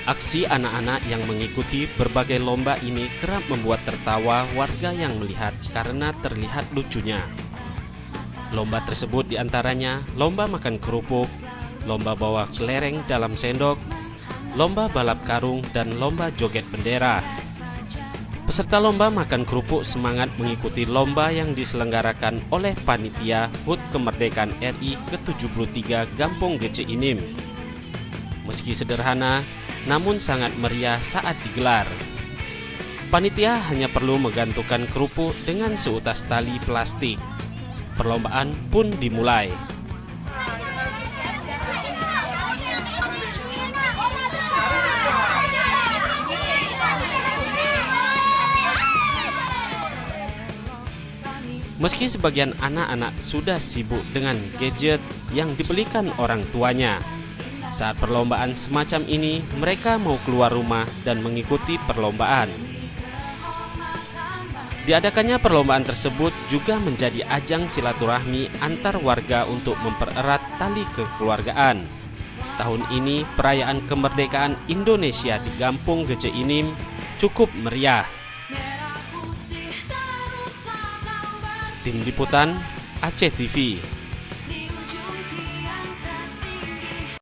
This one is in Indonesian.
Aksi anak-anak yang mengikuti berbagai lomba ini kerap membuat tertawa warga yang melihat karena terlihat lucunya. Lomba tersebut diantaranya lomba makan kerupuk, lomba bawa kelereng dalam sendok, lomba balap karung, dan lomba joget bendera. Peserta lomba makan kerupuk semangat mengikuti lomba yang diselenggarakan oleh panitia HUT Kemerdekaan RI ke-73 Gampong Gece Inim. Meski sederhana, namun sangat meriah saat digelar. Panitia hanya perlu menggantungkan kerupuk dengan seutas tali plastik. Perlombaan pun dimulai. Meski sebagian anak-anak sudah sibuk dengan gadget yang dibelikan orang tuanya, saat perlombaan semacam ini mereka mau keluar rumah dan mengikuti perlombaan. Diadakannya perlombaan tersebut juga menjadi ajang silaturahmi antar warga untuk mempererat tali kekeluargaan. Tahun ini perayaan kemerdekaan Indonesia di Gampong Gece Inim cukup meriah. Tim Liputan Aceh TV.